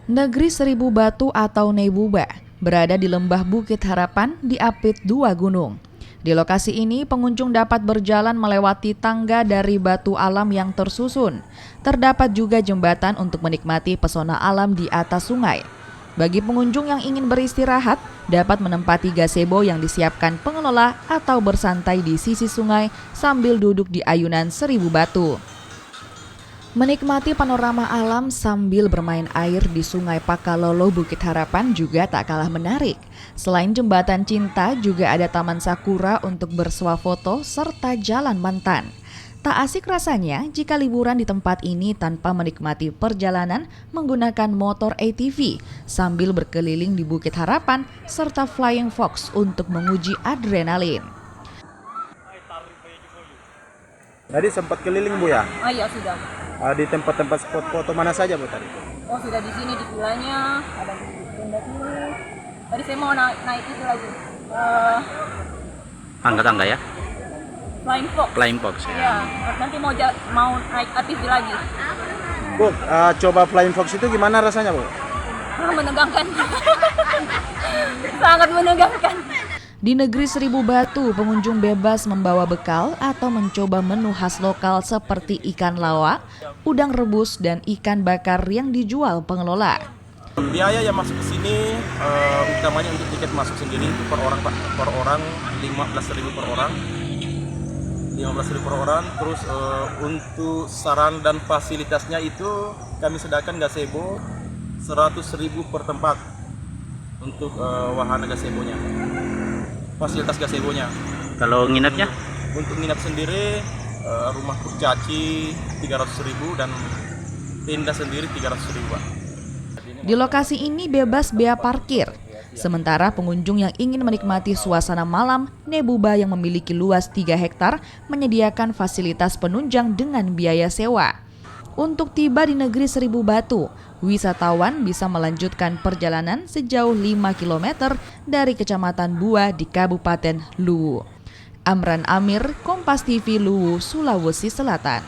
Negeri Seribu Batu atau Nebuba berada di lembah Bukit Harapan di apit dua gunung. Di lokasi ini pengunjung dapat berjalan melewati tangga dari batu alam yang tersusun. Terdapat juga jembatan untuk menikmati pesona alam di atas sungai. Bagi pengunjung yang ingin beristirahat, dapat menempati gazebo yang disiapkan pengelola atau bersantai di sisi sungai sambil duduk di ayunan Seribu Batu. Menikmati panorama alam sambil bermain air di Sungai Pakalolo Bukit Harapan juga tak kalah menarik. Selain jembatan cinta, juga ada taman sakura untuk bersuah foto serta jalan mantan. Tak asik rasanya jika liburan di tempat ini tanpa menikmati perjalanan menggunakan motor ATV sambil berkeliling di Bukit Harapan serta Flying Fox untuk menguji adrenalin. Tadi sempat keliling Bu ya? Oh iya sudah. Di tempat-tempat spot foto mana saja Bu tadi? Oh sudah di sini di vilanya, ada di tenda sini. Tadi saya mau naik itu lagi. Tangga-tangga ya? Flying Fox. Flying Fox ya. Ya, nanti mau naik ATV lagi. Bu, coba Flying Fox itu gimana rasanya Bu? Menegangkan. Sangat menegangkan. Di negeri Seribu Batu, pengunjung bebas membawa bekal atau mencoba menu khas lokal seperti ikan lawak, udang rebus, dan ikan bakar yang dijual pengelola. Biaya yang masuk ke sini utamanya untuk tiket masuk sendiri itu per orang Pak, per orang 15.000 per orang. 15.000 per orang. Terus untuk saran dan fasilitasnya itu kami sediakan gazebo 100.000 per tempat untuk wahana gazebonya. Fasilitas gazebonya. Kalau nginepnya? Untuk nginap sendiri rumah kurcaci 300.000 dan tenda sendiri 300.000 Pak. Di lokasi ini bebas bea parkir. Sementara pengunjung yang ingin menikmati suasana malam, Nebuba yang memiliki luas 3 hektar menyediakan fasilitas penunjang dengan biaya sewa. Untuk tiba di negeri Seribu Batu, wisatawan bisa melanjutkan perjalanan sejauh 5 km dari Kecamatan Bua di Kabupaten Luwu. Amran Amir, Kompas TV Luwu, Sulawesi Selatan.